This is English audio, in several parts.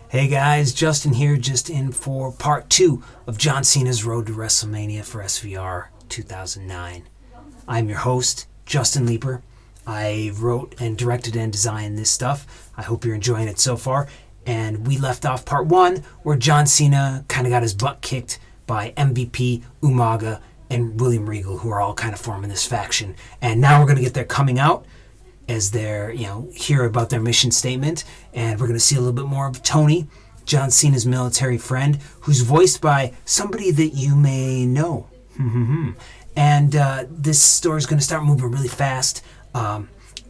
Hey guys, Justin here, just in for part 2 of John Cena's Road to WrestleMania for SVR 2009. I'm your host, Justin Leeper. I wrote and directed and designed this stuff. I hope you're enjoying it so far. And we left off part 1 where John Cena kind of got his butt kicked by MVP, Umaga, and William Regal, who are all kind of forming this faction. And now we're going to get their coming out as they're, hear about their mission statement. And we're going to see a little bit more of Tony, John Cena's military friend, who's voiced by somebody that you may know. And this story's going to start moving really fast.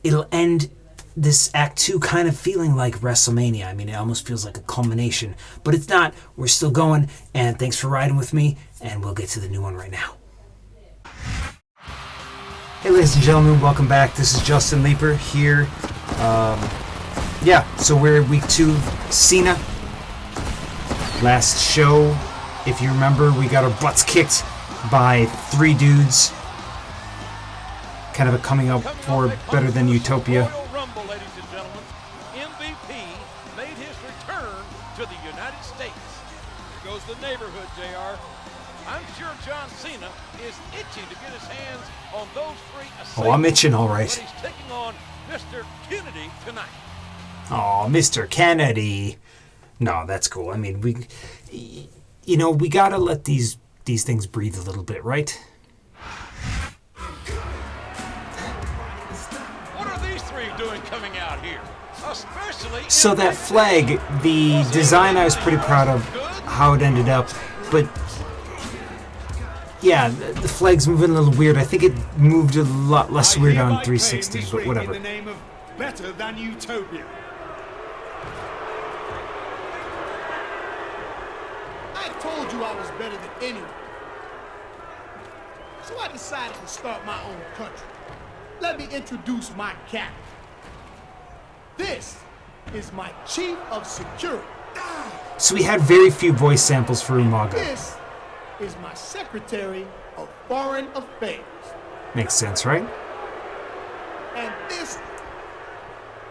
It'll end this Act 2 kind of feeling like WrestleMania. I mean, it almost feels like a culmination. But it's not. We're still going. And thanks for riding with me. And we'll get to the new one right now. Hey ladies and gentlemen, welcome back. This is Justin Leeper here. So we're week 2 Cena. Last show, if you remember, we got our butts kicked by 3 dudes. Kind of a coming up for Better Than Utopia. Rumble, ladies and gentlemen. MVP made his return to the United States. Here goes the neighborhood, JR. I'm sure John Cena is itching to get his hands on those 3 assailants. Oh, I'm itching, all right. But he's taking on Mr. Kennedy tonight. Oh, Mr. Kennedy. No, that's cool. I mean, we gotta let these things breathe a little bit, right? What are these 3 doing coming out here? Especially So that flag, the design, I was pretty proud of how it ended up, but yeah, the flag's moving a little weird. I think it moved a lot less weird on 360, but whatever. In the name of Better Than Utopia. I told you I was better than anyone. So I decided to start my own country. Let me introduce my captain. This is my chief of security. So we had very few voice samples for Umaga. This is my secretary of foreign affairs. Makes sense, right? And this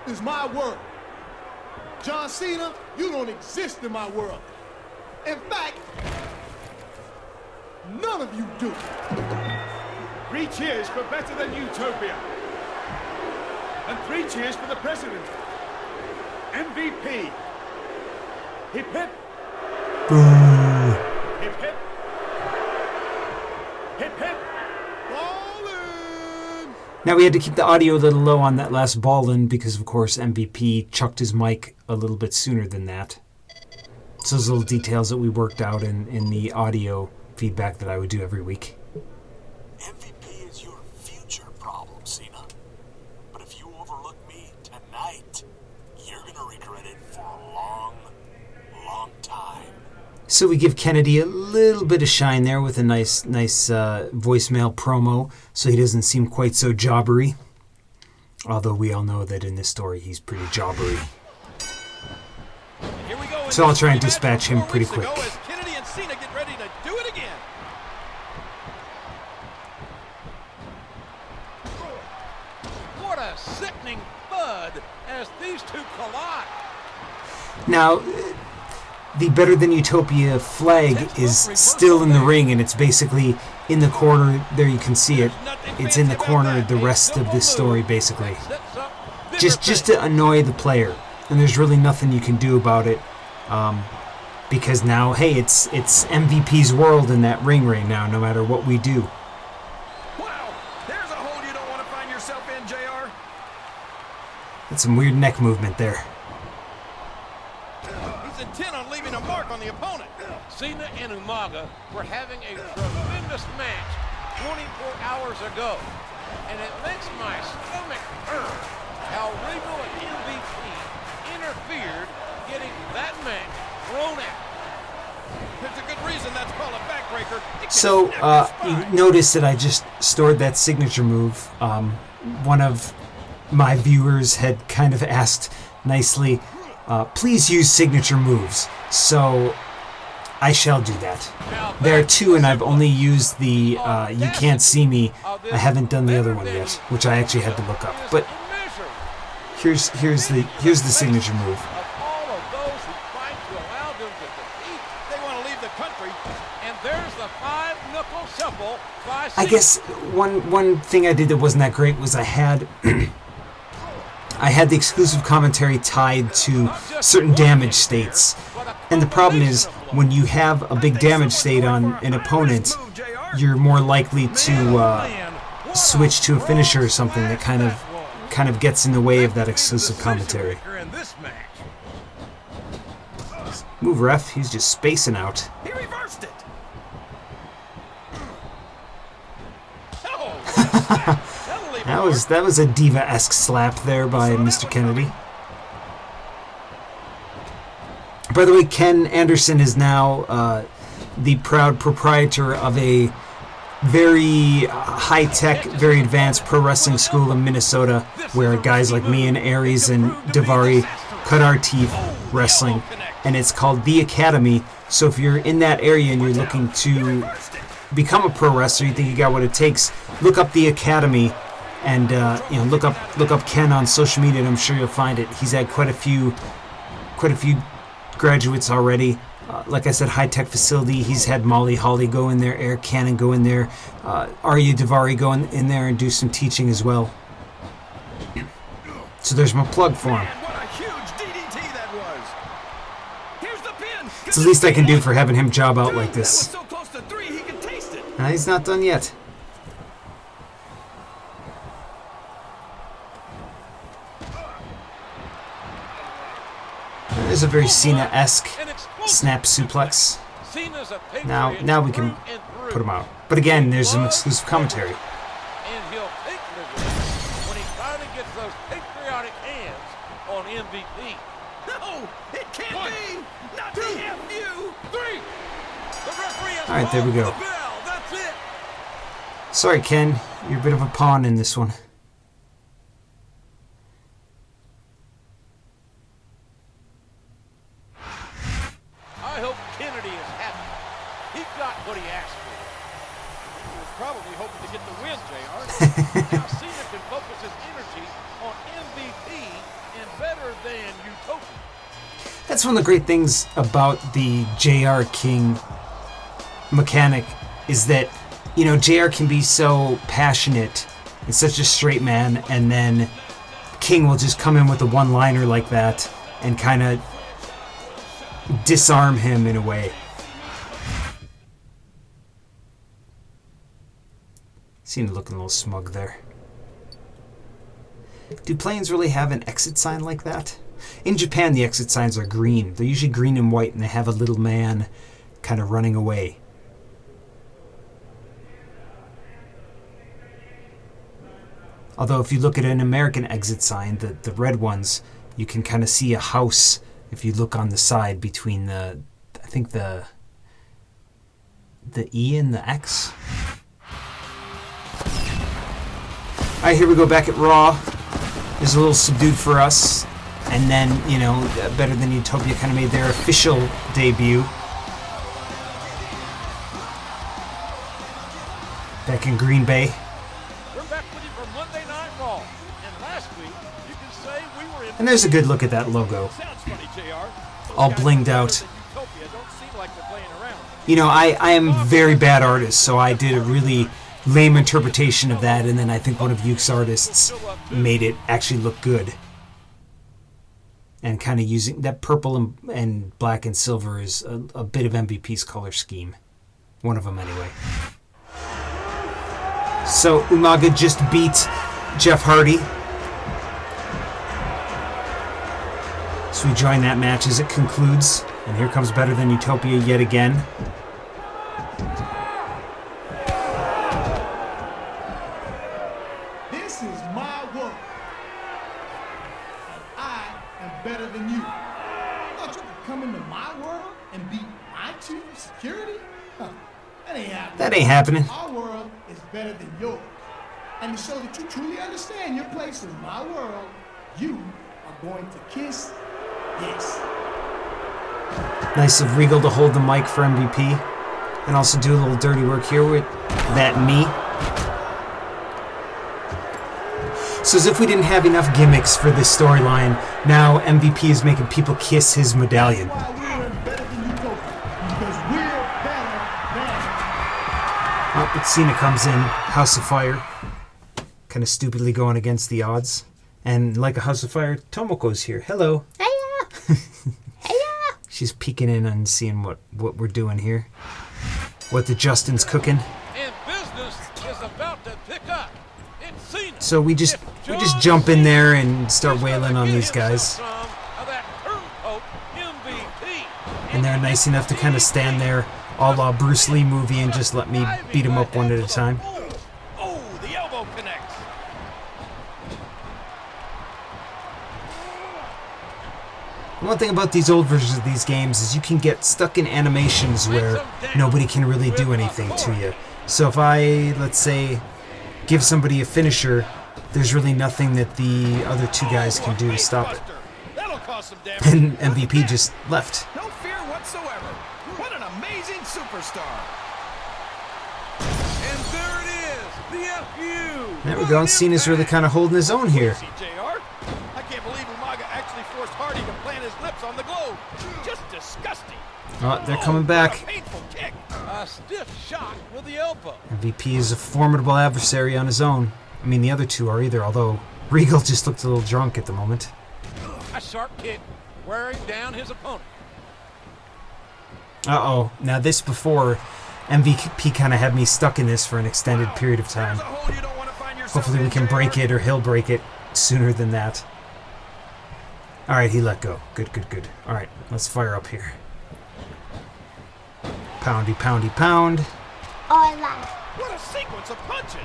is my world. John Cena, you don't exist in my world. In fact, none of you do. 3 cheers for Better Than Utopia. And 3 cheers for the president. MVP. Hip hip. Boo. Hip hip. Hip hip. Ballin'! Now we had to keep the audio a little low on that last ball-in because, of course, MVP chucked his mic a little bit sooner than that. So those little details that we worked out in the audio feedback that I would do every week. MVP is your future problem, Cena. But if you overlook me tonight, you're gonna regret it for a long, long time. So we give Kennedy a little bit of shine there with a nice voicemail promo so he doesn't seem quite so jobbery. Although we all know that in this story he's pretty jobbery. Here we go. So I'll try and dispatch him pretty quick. As Kennedy and Cena get ready to do it again. What a sickening thud as these 2 collide. Now, the Better Than Utopia flag is still in the ring, and it's basically in the corner. There you can see it. It's in the corner the rest of this story, basically. Just to annoy the player. And there's really nothing you can do about it. Because now, hey, it's MVP's world in that ring right now, no matter what we do. Wow, there's a hole you don't want to find yourself in, JR. That's some weird neck movement there. He's intent on leaving a mark on the opponent. Cena and Umaga were having a tremendous match 24 hours ago. And it makes my stomach hurt how Regal and MVP interfered getting that match thrown out. There's a good reason that's called a backbreaker. So, you notice that I just stored that signature move. One of my viewers had kind of asked nicely, please use signature moves. So, I shall do that. There are 2, and I've only used the You Can't See Me. I haven't done the other one yet, which I actually had to look up. But here's the signature move. All of those who fight them to compete. They want to leave the country. And there's the 5-knuckle shuffle by Cena. I guess one thing I did that wasn't that great was I had I had the exclusive commentary tied to certain damage states. And the problem is, when you have a big damage state on an opponent, you're more likely to switch to a finisher or something that kind of gets in the way of that exclusive commentary. Move, ref. He's just spacing out. He reversed it. That was a diva-esque slap there by Mr. Kennedy. By the way, Ken Anderson is now the proud proprietor of a very high-tech, very advanced pro wrestling school in Minnesota, where guys like me and Aries and Daivari cut our teeth wrestling, and it's called The Academy. So if you're in that area and you're looking to become a pro wrestler, you think you got what it takes, look up The Academy, and look up Ken on social media, and I'm sure you'll find it. He's had quite a few graduates already. Like I said, high-tech facility. He's had Molly Holly go in there, Eric Cannon go in there, Arya Daivari go in there and do some teaching as well. So there's my plug for him. What a huge DDT that was. Here's the pin. It's the least I can do for having him job out like this. So close to 3, he can taste it. He's not done yet. There's a very Cena-esque snap suplex. Now we can put him out. But again, there's some exclusive commentary. And he'll take the win when he finally gets those patriotic hands on MVP. No, it can't be. Not the FU. 3. The referee has All right, there we go. the bell. That's it. Sorry, Ken. You're a bit of a pawn in this one. I hope Kennedy is happy. He got what he asked for. He was probably hoping to get the win, JR. Now Cena can focus his energy on MVP and better than Utopia. That's one of the great things about the JR King mechanic is that, JR can be so passionate and such a straight man, and then King will just come in with a one-liner like that and kind of disarm him in a way. Cena looking a little smug there. Do planes really have an exit sign like that? In Japan, the exit signs are green. They're usually green and white, and they have a little man kind of running away. Although if you look at an American exit sign, the red ones, you can kind of see a house if you look on the side between I think the E and the X. Alright, here we go back at Raw. It's a little subdued for us. And then, Better Than Utopia kind of made their official debut. Back in Green Bay. We're back with you for Monday Night Raw. And last week, you can say we were in... And there's a good look at that logo. Sounds funny, JR. All blinged out. Utopia don't seem like they're playing around. I am a very bad artist, so I did a really lame interpretation of that, and then I think one of Yuke's artists made it actually look good. And kind of using that purple and black and silver is a bit of MVP's color scheme. One of them, anyway. So Umaga just beat Jeff Hardy. So we join that match as it concludes. And here comes Better Than Utopia yet again. This is my world. I am better than you. Thought you could come into my world and beat my chief of security? Huh. That ain't happening. That ain't happening. Our world is better than yours. And to show that you truly understand your place in my world, you are going to kiss this. Nice of Regal to hold the mic for MVP. And also do a little dirty work here with that knee. So as if we didn't have enough gimmicks for this storyline, now MVP is making people kiss his medallion. Why we were in Better Than Oh, but Cena comes in, House of Fire, kind of stupidly going against the odds. And like a House of Fire, Tomoko's here. Hello. Hiya! Hiya! She's peeking in and seeing what we're doing here. What the Justin's cooking. And business is about to pick up. It's Cena. So we just jump in there and start wailing on these guys. And they're nice enough to kind of stand there, a la Bruce Lee movie, and just let me beat them up one at a time. Oh, the elbow connects. One thing about these old versions of these games is you can get stuck in animations where nobody can really do anything to you. So if I, let's say, give somebody a finisher, there's really nothing that the other two guys can do to stop it. That'll cause some damage. And MVP just left. No fear whatsoever. What an amazing superstar. And there it is, the FU. There we go. Cena's really kind of holding his own here. JR, I can't believe Umaga actually forced Hardy to plant his lips on the globe. Just disgusting. Oh, they're coming back. What a painful kick. A stiff shot with the elbow. MVP is a formidable adversary on his own. I mean, the other two are either, although Regal just looked a little drunk at the moment. A sharp kick wearing down his opponent. Uh-oh. Now this before, MVP kind of had me stuck in this for an extended period of time. Hopefully we can break it, or he'll break it sooner than that. Alright, he let go. Good, good, good. Alright, let's fire up here. Poundy, poundy, pound. Hola. What a sequence of punches.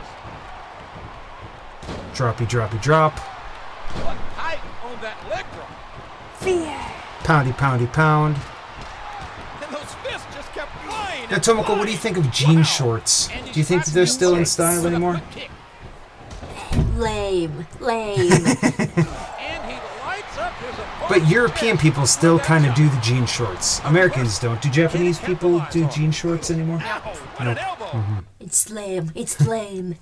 Droppy, droppy, drop. What height on that leg drop. Fear. Poundy, poundy, pound. And those fists just kept flying. Now, Tomoko, what do you think of jean shorts? Do you think that they're still in style anymore? Lame. Lame. And he lights up his opponent. But European people still kind of do the jean shorts. Americans don't. Do Japanese people do jean shorts anymore? And an elbow. It's lame. It's lame.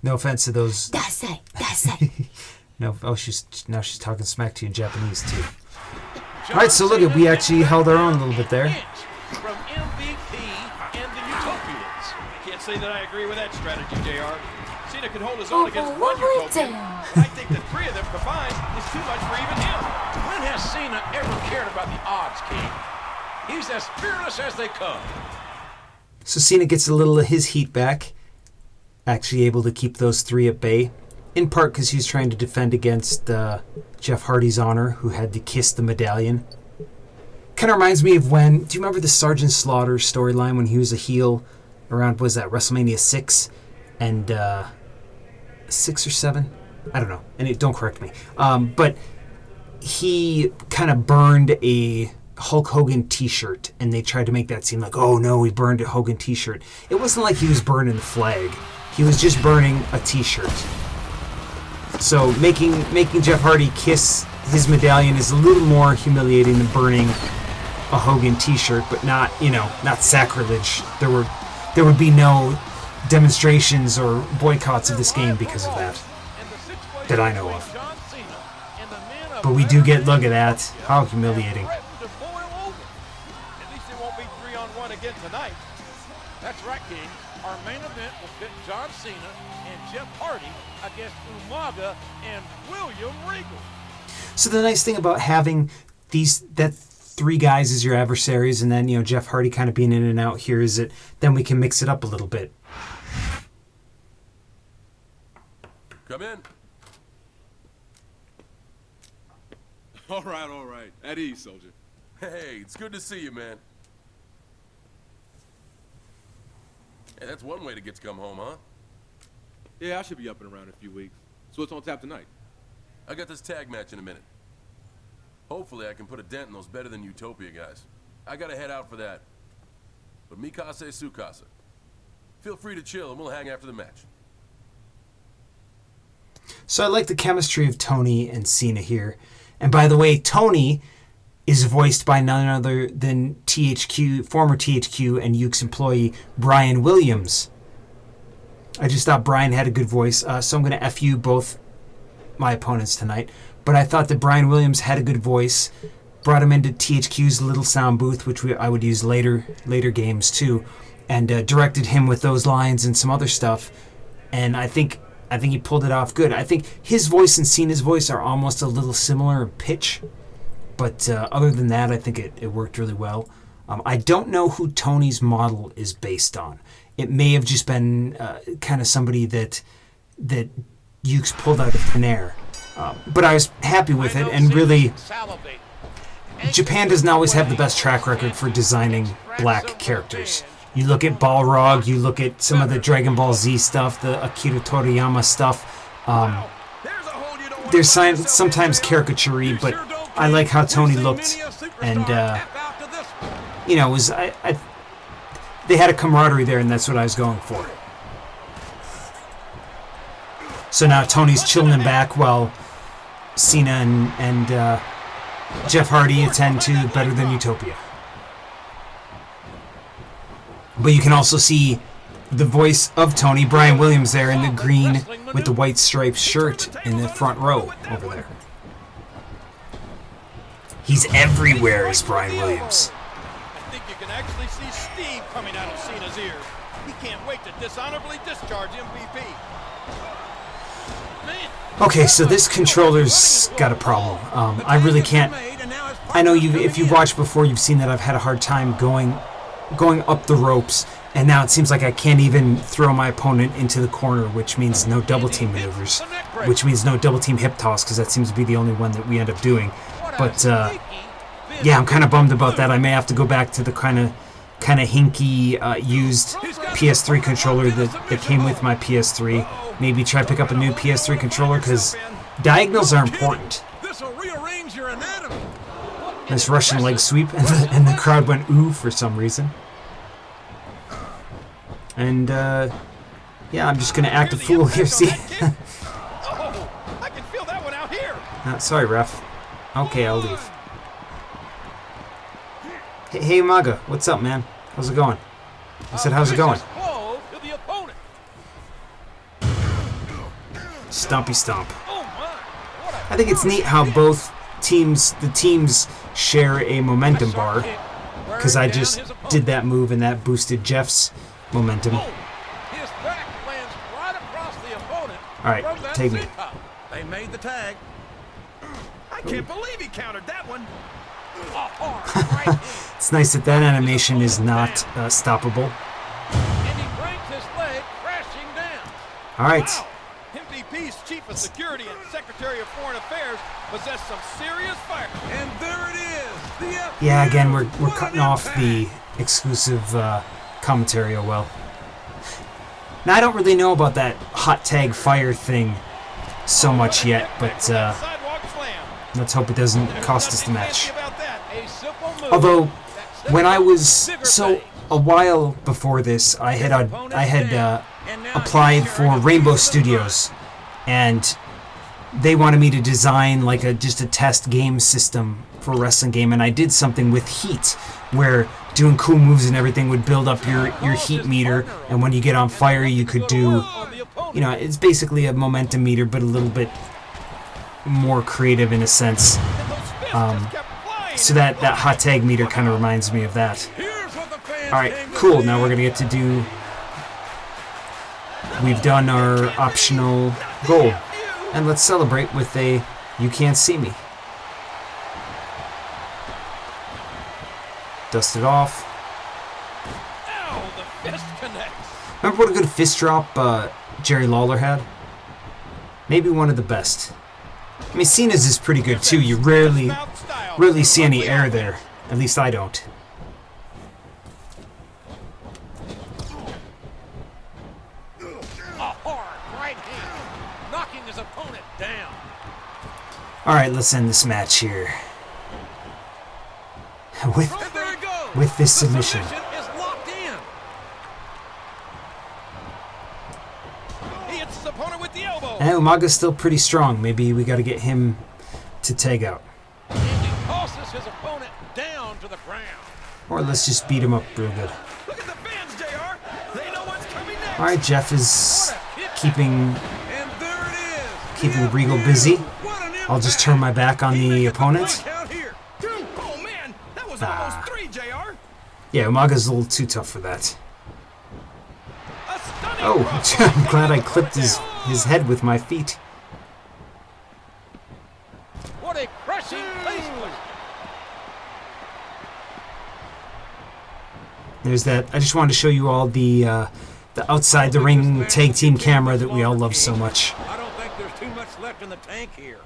No offense to those. Dasai. Dasai. No. Oh, she's talking smack to you in Japanese too. All right, so look at, we actually held our own a little bit there. From MVP and the Utopians. Can't say that I agree with that strategy, JR. Cena could hold his own against one Overrated. Utopian. I think the three of them combined is too much for even him. When has Cena ever cared about the odds, King? He's as fearless as they come. So Cena gets a little of his heat back. Actually able to keep those three at bay. In part because he's trying to defend against Jeff Hardy's honor, who had to kiss the medallion. Kind of reminds me of when, do you remember the Sergeant Slaughter storyline when he was a heel around, was that WrestleMania 6 and 6 or 7? I don't know. And don't correct me. But he kind of burned a Hulk Hogan t-shirt, and they tried to make that seem like, oh no, he burned a Hogan t-shirt. It wasn't like he was burning the flag. He was just burning a t-shirt. So making Jeff Hardy kiss his medallion is a little more humiliating than burning a Hogan t-shirt, but not sacrilege. There would be no demonstrations or boycotts of this game because of that I know of. But we do get, look at that, how humiliating. At least it won't be 3-on-1 again tonight. That's right, King. Our main event will pit John Cena and Jeff Hardy against Umaga and William Regal. So the nice thing about having that three guys as your adversaries, and then Jeff Hardy kind of being in and out here, is that then we can mix it up a little bit. Come in. All right. At ease, soldier. Hey, it's good to see you, man. Hey, that's one way to get to come home, huh? Yeah, I should be up and around in a few weeks. So what's on tap tonight? I got this tag match in a minute. Hopefully I can put a dent in those better than Utopia guys. I gotta head out for that. But Mikase Sukasa. Feel free to chill and we'll hang after the match. So I like the chemistry of Tony and Cena here. And by the way, Tony is voiced by none other than former THQ and Yuke's employee, Brian Williams. I just thought Brian had a good voice, so I'm going to F you both my opponents tonight. But I thought that Brian Williams had a good voice, brought him into THQ's little sound booth, which I would use later games too. and directed him with those lines and some other stuff. And I think he pulled it off good. I think his voice and Cena's voice are almost a little similar in pitch, but other than that, I think it worked really well. I don't know who Tony's model is based on. It may have just been kind of somebody that Ukes pulled out of thin air. But I was happy with it, and really, Japan doesn't always have the best track record for designing black characters. You look at Balrog, you look at some of the Dragon Ball Z stuff, the Akira Toriyama stuff. There's sometimes caricature-y, but I like how Tony looked, and they had a camaraderie there, and that's what I was going for. So now Tony's chilling him back while Cena and Jeff Hardy attend to Better Than Utopia. But you can also see the voice of Tony, Brian Williams, there in the green with the white striped shirt in the front row over there. He's everywhere as Brian Williams. I think you can actually see steam coming out of Cena's ears. He can't wait to dishonorably discharge MVP. Okay, so this controller's got a problem. I really can't. I know if you've watched before, you've seen that I've had a hard time going up the ropes, and now it seems like I can't even throw my opponent into the corner, which means no double team maneuvers, which means no double team hip toss, because that seems to be the only one that we end up doing. But yeah, I'm kind of bummed about that. I may have to go back to the kind of hinky used PS3 controller that came with my PS3. Maybe try to pick up a new PS3 controller, because diagonals are important. Nice Russian leg sweep, and the crowd went ooh for some reason. And yeah, I'm just gonna act a fool here. See? Oh, I can feel that one out here. Sorry, ref. Okay, I'll leave. Hey, Umaga, what's up, man? How's it going? I said, how's it going? Stompy stomp. I think it's neat how both the teams share a momentum bar, because I just did that move and that boosted Jeff's momentum. Alright, take me. They made the tag. I can't believe he countered that one. It's nice that animation is not stoppable. Alright. MVP's chief of security and secretary of foreign affairs possess some serious fire. And there it is. Yeah, again, we're cutting off the exclusive commentary. Oh well. Now I don't really know about that hot tag fire thing so much yet, but let's hope it doesn't cost us the match. Although, when I was a while before this, I had applied for Rainbow Studios, and they wanted me to design like just a test game system for a wrestling game, and I did something with heat, where doing cool moves and everything would build up your heat meter, and when you get on fire you could do, it's basically a momentum meter, but a little bit more creative in a sense. So that hot tag meter kind of reminds me of that. Alright, cool, now we're going to get to do... We've done our optional goal. And let's celebrate with a You Can't See Me. Dust it off. Remember what a good fist drop Jerry Lawler had? Maybe one of the best. I mean, Cena's is pretty good too. You rarely see any air there. At least I don't. Alright, let's end this match here. With this submission. And Umaga's still pretty strong. Maybe we got to get him to tag out. Or let's just beat him up real good. Alright, Jeff is keeping Regal busy. I'll just turn my back on the opponent. Yeah, Umaga's a little too tough for that. Oh, I'm glad I clipped his head with my feet. What a crushing face blast. There's that. I just wanted to show you all the outside the ring tag team camera that we all love so much. I don't think there's too much left in the tank here.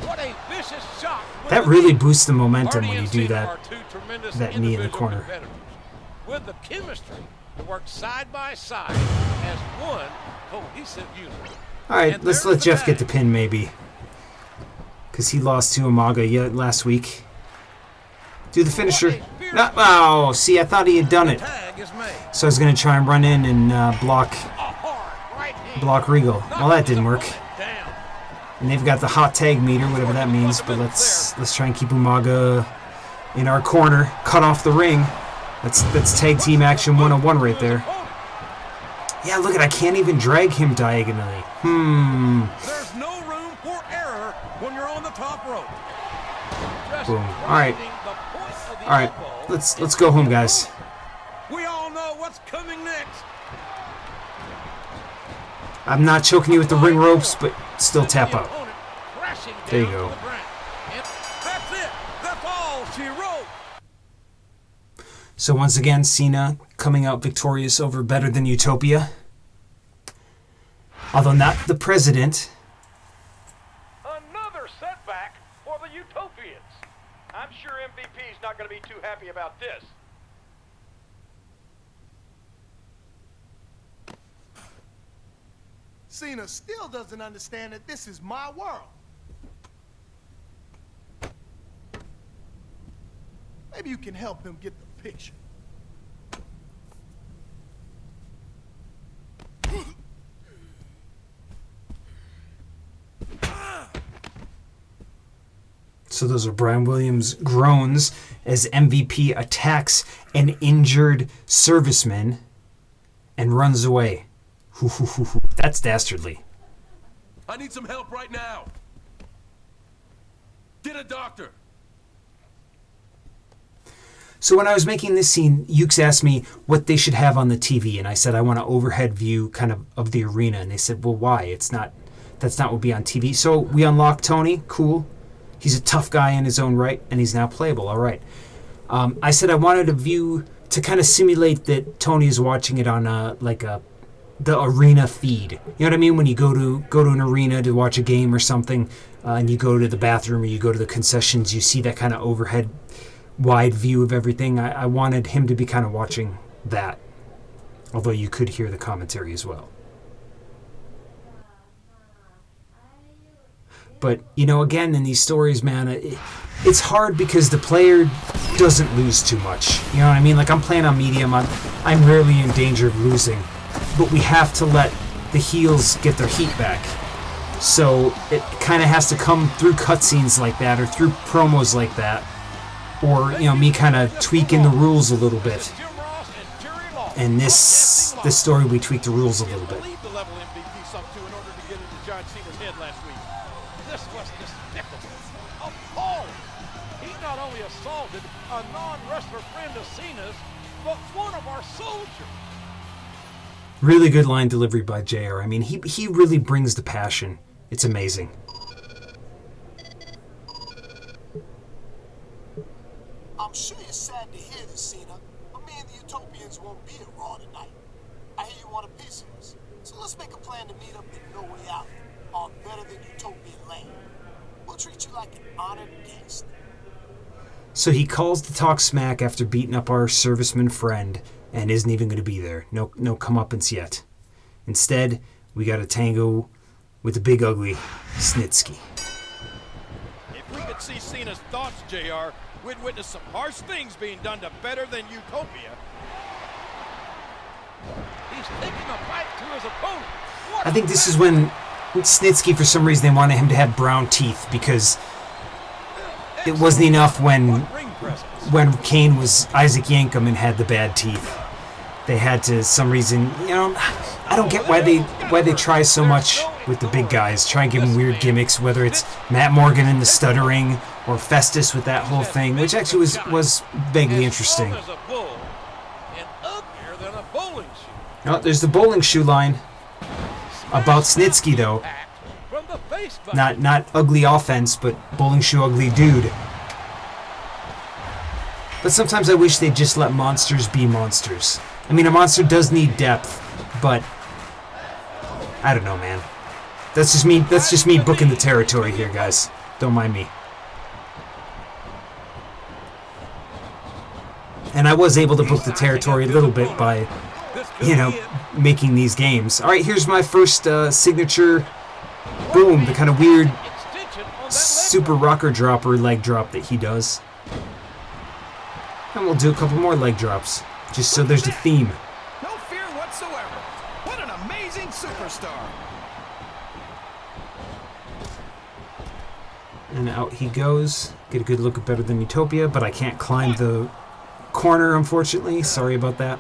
What a vicious shot. That really boosts the momentum when you do that knee in the corner. With the chemistry to work side by side as one cohesive unit. All right, let's let Jeff get the pin maybe, because he lost to Umaga last week. Do the finisher. No, oh, see, I thought he had done it. So I was going to try and run in and block Regal. Well, that didn't work. And they've got the hot tag meter, whatever that means. But let's try and keep Umaga in our corner. Cut off the ring. That's tag team action 101 right there. Yeah, look at, I can't even drag him diagonally. There's no room for error when you're on the top rope. Boom. All right, let's go home, guys. We all know what's coming next. I'm not choking you with the ring ropes, but still tap out. There you go. That's it. That's all she wrote. So once again, Cena coming out victorious over Better Than Utopia. Although not the president. Another setback for the Utopians. I'm sure MVP's not going to be too happy about this. Cena still doesn't understand that this is my world. Maybe you can help him get the picture. So those are Brian Williams' groans as MVP attacks an injured serviceman and runs away. That's dastardly. I need some help right now. Get a doctor. So when I was making this scene, Ukes asked me what they should have on the TV, and I said I want an overhead view kind of the arena, and they said, well, why? That's not what will be on TV. So we unlocked Tony. Cool. He's a tough guy in his own right, and he's now playable. All right. I said I wanted a view to kind of simulate that Tony is watching it on the arena feed. You know what I mean? When you go to an arena to watch a game or something, and you go to the bathroom or you go to the concessions, you see that kind of overhead wide view of everything. I wanted him to be kind of watching that, although you could hear the commentary as well. But, you know, again, in these stories, man, it's hard because the player doesn't lose too much. You know what I mean? Like, I'm playing on medium. I'm rarely in danger of losing. But we have to let the heels get their heat back. So it kind of has to come through cutscenes like that or through promos like that. Or, you know, me kind of tweaking the rules a little bit. And this story, we tweaked the rules a little bit. Assaulted a non-wrestler friend of Cena's, but one of our soldiers. Really good line delivery by JR. I mean, he really brings the passion. It's amazing. I'm sure you're sad to hear this, Cena, but me and the Utopians won't be at Raw tonight. I hear you want a piece of us, so let's make a plan to meet up in No Way Out on Better Than Utopian Lane. We'll treat you like an honored guest. So he calls to talk smack after beating up our serviceman friend and isn't even going to be there. No comeuppance yet. Instead, we got a tango with the big ugly Snitsky. If we could see Cena's thoughts, JR, we'd witness some harsh things being done to Better Than Utopia. He's taking a fight to his opponent. I think this is when Snitsky, for some reason, they wanted him to have brown teeth because it wasn't enough when Kane was Isaac Yankem and had the bad teeth. They had to, some reason, you know, I don't get why they try so much with the big guys, try and give them weird gimmicks, whether it's Matt Morgan and the stuttering or Festus with that whole thing, which actually was vaguely interesting. Oh, there's the bowling shoe line. About Snitsky, though. From the face button. Not ugly offense, but bowling shoe ugly dude. But sometimes I wish they'd just let monsters be monsters. I mean, a monster does need depth, but I don't know, man. That's just me. That's just me booking the territory here, guys. Don't mind me. And I was able to book the territory a little bit by, you know, making these games. All right, here's my first signature. Boom, the kind of weird super rocker dropper leg drop that he does. And we'll do a couple more leg drops, just so there's a theme. No fear whatsoever. What an amazing superstar. And out he goes. Get a good look at Better Than Utopia, but I can't climb the corner, unfortunately. Sorry about that.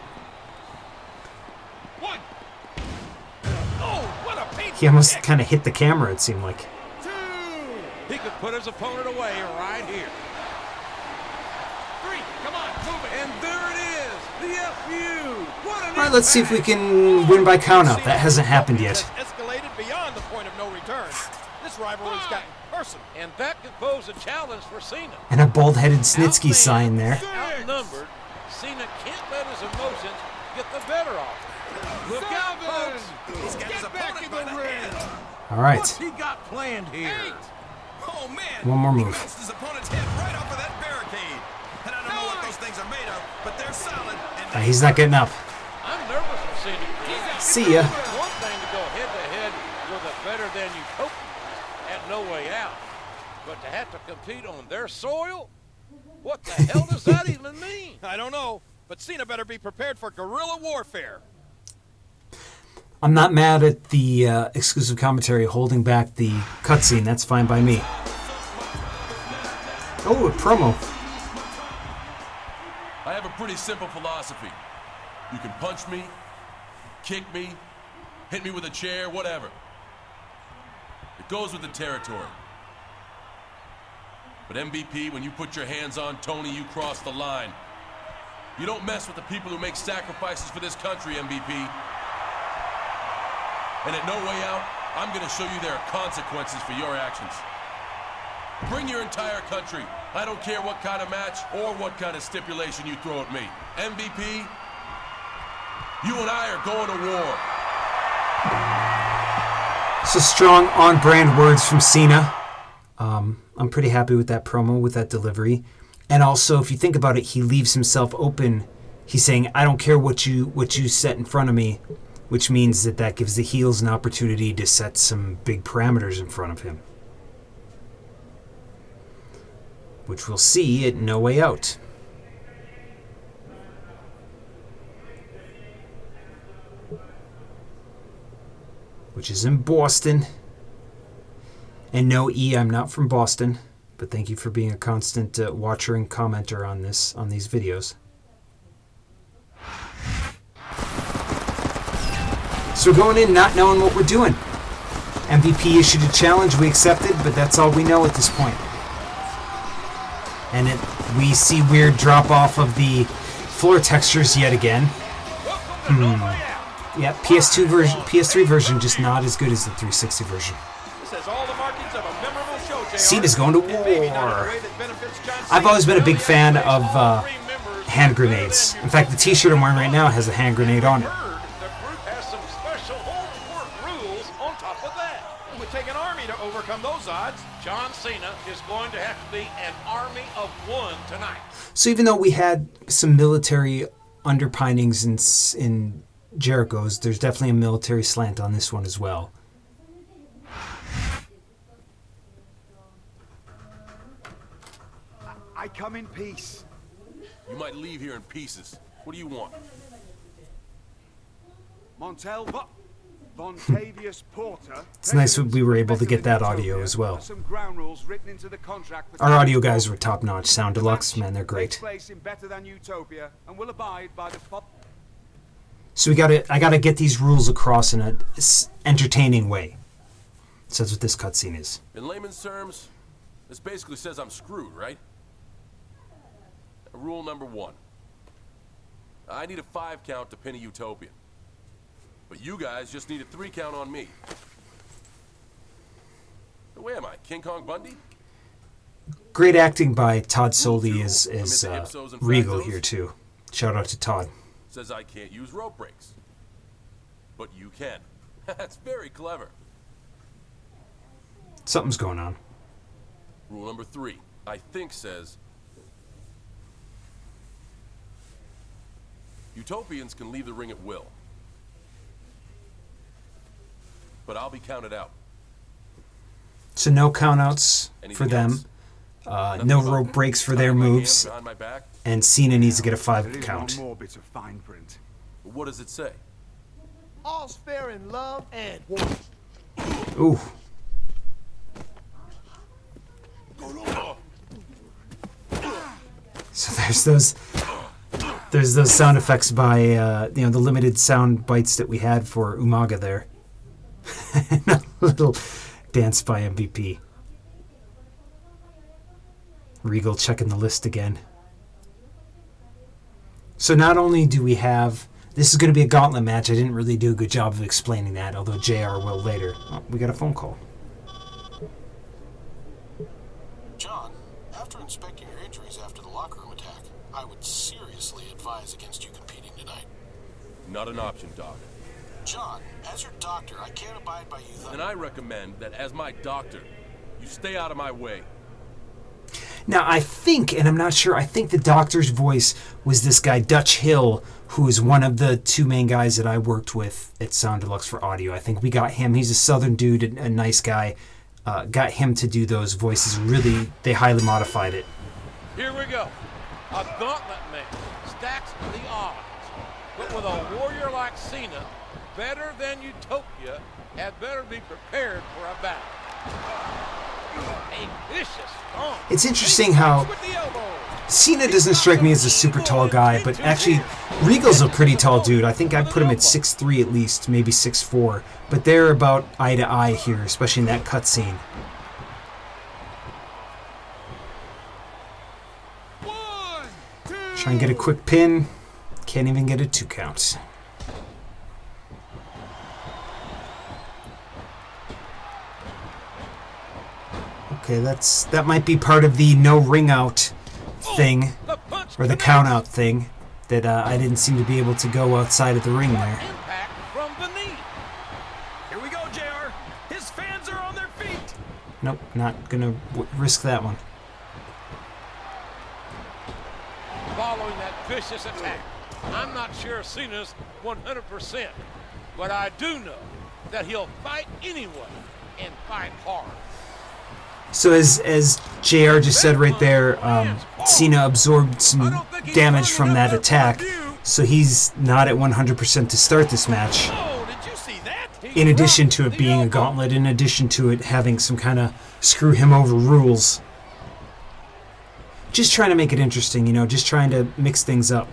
He almost kind of hit the camera, it seemed like. He could put his opponent away right here. 3, come on, move it. And there it is, the FU. What an All right, let's see if we can win by countout. That hasn't happened yet. Escalated beyond the point of no return. This rivalry's gotten personal. And that could pose a challenge for Cena. And a bald-headed Snitsky sign there. Outnumbered, Cena can't let his emotions get the better of him. Look out, folks. He's got his opponent by the hand. All right. What's he got planned here? Oh, man. One more move. He bounced his opponent's head right off of that barricade. And I don't know what those things are made of, but they're solid. And He's not getting up. I'm nervous for Cena. See ya. It's one thing to go head-to-head with a Better Than Utopia at No Way Out, but to have to compete on their soil? What the hell does that even mean? I don't know, but Cena better be prepared for guerrilla warfare. I'm not mad at the exclusive commentary holding back the cutscene. That's fine by me. Oh, a promo. I have a pretty simple philosophy. You can punch me, kick me, hit me with a chair, whatever. It goes with the territory. But MVP, when you put your hands on Tony, you cross the line. You don't mess with the people who make sacrifices for this country, MVP. And at No Way Out, I'm going to show you there are consequences for your actions. Bring your entire country. I don't care what kind of match or what kind of stipulation you throw at me. MVP, you and I are going to war. So strong on-brand words from Cena. I'm pretty happy with that promo, with that delivery. And also, if you think about it, he leaves himself open. He's saying, I don't care what you set in front of me, which means that gives the heels an opportunity to set some big parameters in front of him. Which we'll see at No Way Out. Which is in Boston. And no, E, I'm not from Boston, but thank you for being a constant watcher and commenter on these videos. So we're going in not knowing what we're doing. MVP issued a challenge, we accepted, but that's all we know at this point. And we see weird drop-off of the floor textures yet again. Yeah, PS2 version, PS3 version, just not as good as the 360 version. Cena's going to war. I've always been a big fan of hand grenades. In fact, the t-shirt I'm wearing right now has a hand grenade on it. Those odds. John Cena is going to have to be an army of one tonight. So even though we had some military underpinnings in Jericho's, there's definitely a military slant on this one as well. I come in peace. You might leave here in pieces. What do you want? Montel Vontavious Porter. It's nice that we were able to get that audio as well. Some ground rules written into the contract. Our audio guys were top-notch. Sound Deluxe, man, they're great. Place in Better Than Utopia and will abide by the So I gotta get these rules across in an entertaining way. So that's what this cutscene is. In layman's terms, this basically says I'm screwed, right? Rule number 1. I need a 5 count to pin a Utopian. But you guys just need a 3 count on me. Where am I? King Kong Bundy? Great acting by Todd Soley as Regal here too. Shout out to Todd. Says I can't use rope breaks. But you can. That's very clever. Something's going on. Rule number 3, I think, says Utopians can leave the ring at will. But I'll be counted out. So no countouts for them. No rope breaks for their moves. And Cena needs to get a 5 count. One more bit of fine print. What does it say? All's fair in love and war. Ooh. So there's those sound effects by the limited sound bites that we had for Umaga there. And a little dance by MVP. Regal checking the list again. So not only do we have... This is going to be a gauntlet match. I didn't really do a good job of explaining that, although JR will later. Oh, we got a phone call. John, after inspecting your injuries after the locker room attack, I would seriously advise against you competing tonight. Not an option, Doc. John, as your doctor, I can't abide by you. Then I recommend that as my doctor, you stay out of my way. Now, I think, and I'm not sure, I think the doctor's voice was this guy, Dutch Hill, who is one of the 2 main guys that I worked with at Sound Deluxe for audio. I think we got him. He's a southern dude, a nice guy. Got him to do those voices. Really, they highly modified it. Here we go. A gauntlet match stacks the odds. But with a warrior like Cena, better than Utopia, had better be prepared for a battle. A vicious stomp. It's interesting how Cena doesn't strike me as a super tall guy, but actually Regal's a pretty tall dude. I think I put him at 6'3" at least, maybe 6'4", but they're about eye to eye here, especially in that cutscene. Try and get a quick pin. Can't even get a 2 count. Okay, that might be part of the no ring out thing, or the count out thing, that I didn't seem to be able to go outside of the ring there. Impact from the knee. Here we go, JR. His fans are on their feet. Nope, not gonna risk that one. Following that vicious attack, I'm not sure Cena's 100%, but I do know that he'll fight anyway and fight hard. So as JR just said right there, Cena absorbed some damage from that attack, so he's not at 100% to start this match. In addition to it being a gauntlet, in addition to it having some kind of screw him over rules. Just trying to make it interesting, just trying to mix things up.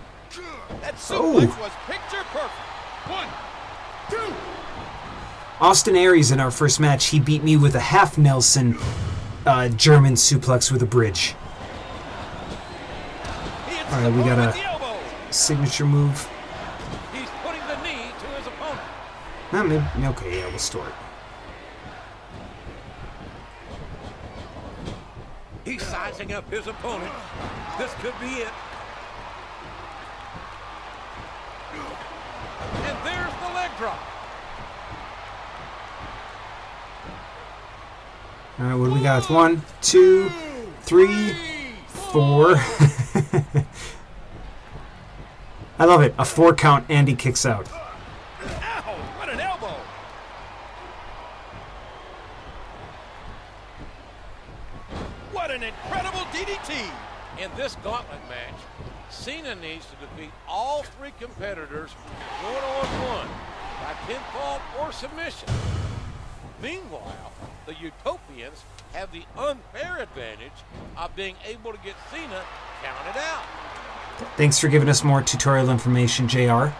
That was picture perfect. 1, 2. Austin Aries in our first match, he beat me with a half Nelson German suplex with a bridge. Alright, we got a signature move. He's putting the knee to his opponent. Okay, yeah, we'll store it. He's sizing up his opponent. This could be it. And there's the leg drop. All right, what do we got? 1, 2, 3, 4. I love it. A 4 count, and he kicks out. Ow, what an elbow. What an incredible DDT. In this gauntlet match, Cena needs to defeat all 3 competitors one-on-one by pinfall or submission. Meanwhile, the Utopians have the unfair advantage of being able to get Cena counted out. Thanks for giving us more tutorial information, JR.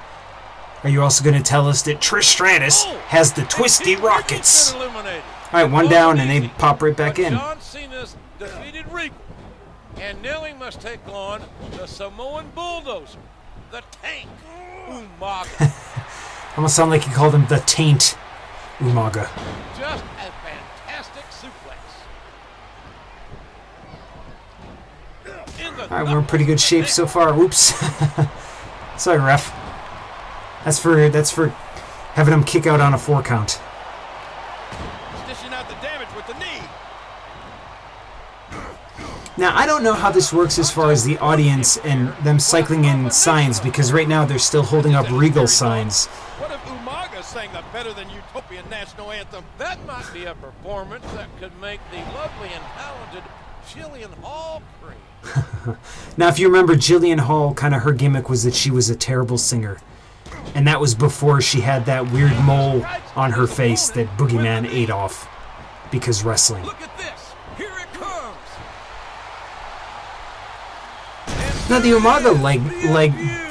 Are you also going to tell us that Trish Stratus has the Twisty Rockets? All right, 1 down, and they pop right back in. John Cena's defeated Regal, and now he must take on the Samoan Bulldozer, the Tank, Umaga. Almost sound like he called him the Taint Umaga. Just a fantastic suplex. Alright, we're in pretty good shape so far. Oops. Sorry, ref. That's for having him kick out on a 4 count. Dishing out the damage with the knee. Now, I don't know how this works as far as the audience and them cycling in signs, because right now they're still holding up Regal signs. What if Umaga sang the Better Than Utopian national anthem? That might be a performance that could make the lovely and talented Jillian Hall cream. Now, if you remember, Jillian Hall, kind of her gimmick was that she was a terrible singer. And that was before she had that weird mole on her face that Boogeyman ate off because wrestling. Look at this. Here it comes. Now, the Umaga leg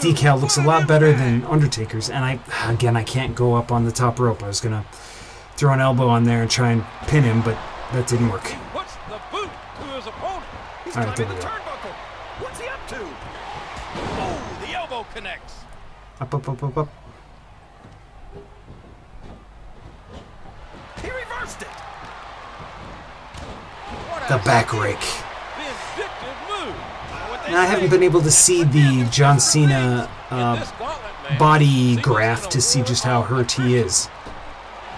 decal looks a lot better than Undertaker's, and I can't go up on the top rope. I was going to throw an elbow on there and try and pin him, but that didn't work. What's the boot to his opponent? He's All right, there climbing we the go. turnbuckle. What's he up to? Oh, the elbow connects. Up, up, up, up, up. He reversed it. The back rake. Vindictive move. Now, I haven't been able to see the John Cena This gauntlet match, body Cena's graph in to a see just how world hurt he is.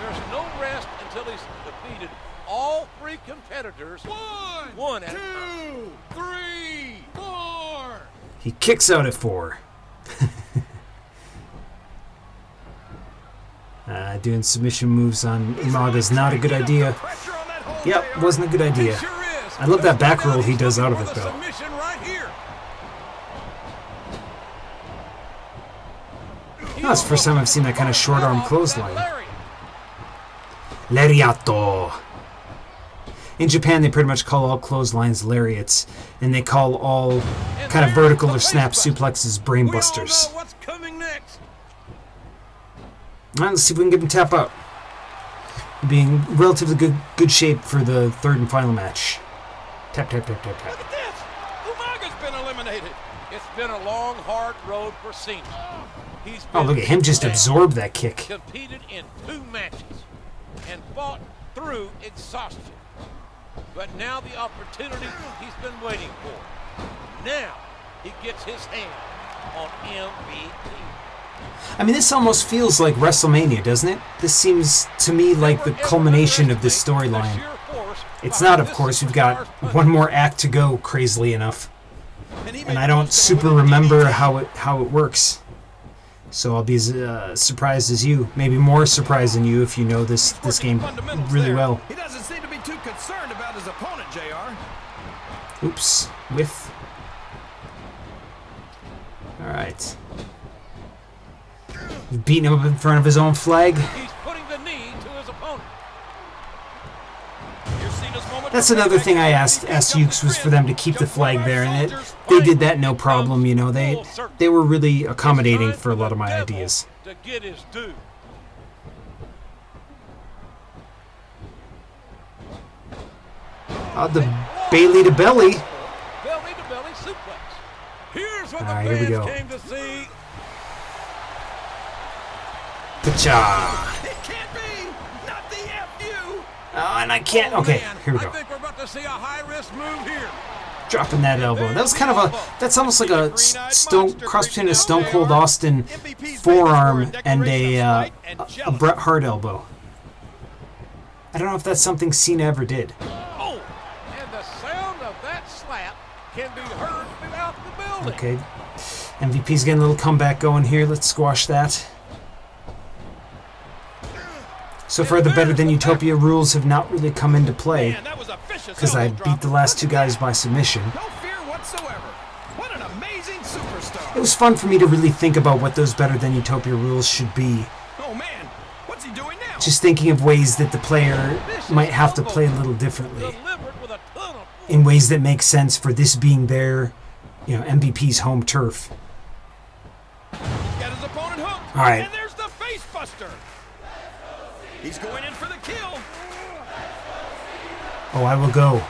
There's no rest until he's defeated all 3 competitors. One at a time. 2, 3, 4. He kicks out at 4. Doing submission moves on Umaga is not a good idea. Pressure on that hold, Yep, JR. wasn't a good idea. Sure is. I love that back roll he does out of it, The though. submission right here. Oh, it's the first time I've seen that kind of short arm clothesline. Lariato. In Japan, they pretty much call all clotheslines lariats, and they call all kind of vertical or snap suplexes brainbusters. We all know what's coming next. All right, let's see if we can get him tap out. Being relatively good shape for the 3rd and final match. Tap, tap, tap, tap, Look tap. at this. Umaga's been eliminated. It's been a long, hard road for Cena. He's Oh, been look at him just down, absorb that kick. competed in 2 matches and fought through exhaustion. But now the opportunity he's been waiting for. Now he gets his hand on MVP. I mean, this almost feels like WrestleMania, doesn't it? This seems to me like the culmination of this storyline. It's not, of course. We've got one more act to go, crazily enough. And I don't super remember how it works. So I'll be as surprised as you, maybe more surprised than you if you know this game really well. He doesn't seem to be too concerned about his opponent, JR. Oops, whiff. Alright. Beating him up in front of his own flag. He's putting the knee to his opponent. Here's Cena's moment. That's another thing I asked Ukes was for them to keep the flag there, and they did that no problem. You know, they were really accommodating for a lot of my ideas. To get his due. The Bailey to belly. Belly to belly suplex. Here's what All right, the here we fans go. came to see. Pacha. It can't be. Not the FU. Oh, and I can't. Okay, Man, here we I go. think we're about to see a high-risk move here. Dropping that elbow. That was kind of a. That's almost like a cross between a Stone Cold Austin forearm and a Bret Hart elbow. I don't know if that's something Cena ever did. Oh, and the sound of that slap can be heard throughout the building. Okay, MVP's getting a little comeback going here. Let's squash that. So far, the Better Than Utopia rules have not really come into play Man, that was a vicious because I elbow beat the drop. last 2 guys by submission. No fear whatsoever. What an amazing superstar. It was fun for me to really think about what those Better Than Utopia rules should be. Oh man, what's he doing now? Just thinking of ways that the player might have to play a little differently, Delivered with a ton of in ways that make sense for this being their, MVP's home turf. He's got his opponent hooked. All right. And there's the face buster. He's going in for the kill. Oh, I will go.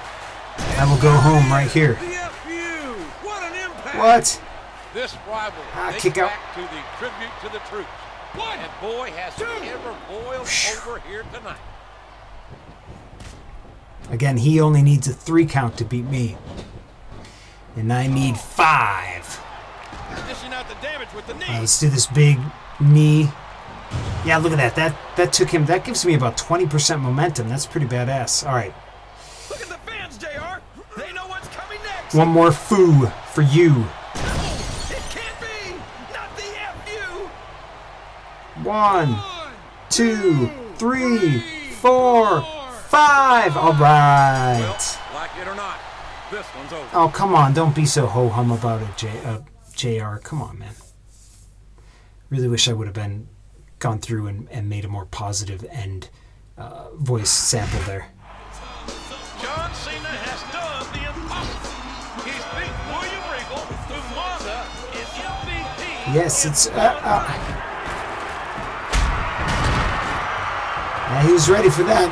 I will go home right here. The FU. What an impact. What? this rivalry. Ah, dates kick out. back to the tribute to the troops. And boy, has he ever boiled over here tonight. Again, he only needs a 3 count to beat me. And I need 5. Dishing out the damage with the knee. Let's do this big knee. Yeah, look at that. That took him. That gives me about 20% momentum. That's pretty badass. All right. Look at the fans, JR. They know what's coming next. One more foo for you. It can't be. Not the FU. 1, 2, 3, 4, 5. All right. Well, like it or not, this one's over. Oh, come on. Don't be so ho-hum about it, JR. Come on, man. Really wish I would have gone through and made a more positive end voice sample there. John Cena has done the impossible. He's beat William Regal, Umaga, and MVP. Yes, it's... yeah, he was ready for that.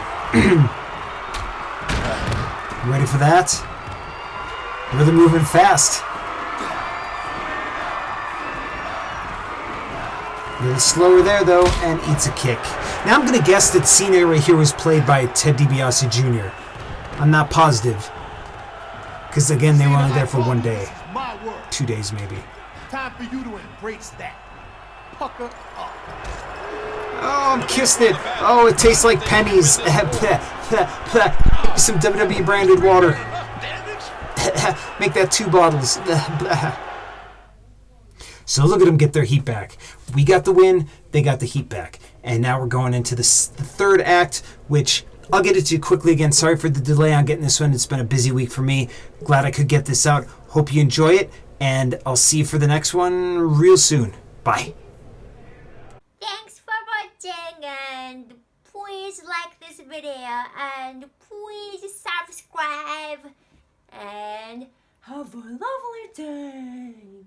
Ready for that? Really moving fast. A little slower there, though, and eats a kick. Now I'm going to guess that Cena right here was played by Ted DiBiase Jr. I'm not positive. Because, again, they were only there for 1 day. 2 days, maybe. Time for you to embrace that. Pucker up. Oh, I'm kissed it. Oh, it tastes like pennies. Some WWE branded water. Make that 2 bottles. So look at them get their heat back. We got the win, they got the heat back. And now we're going into the 3rd act, which I'll get into quickly again. Sorry for the delay on getting this one. It's been a busy week for me. Glad I could get this out. Hope you enjoy it, and I'll see you for the next one real soon. Bye. Thanks for watching, and please like this video, and please subscribe, and have a lovely day.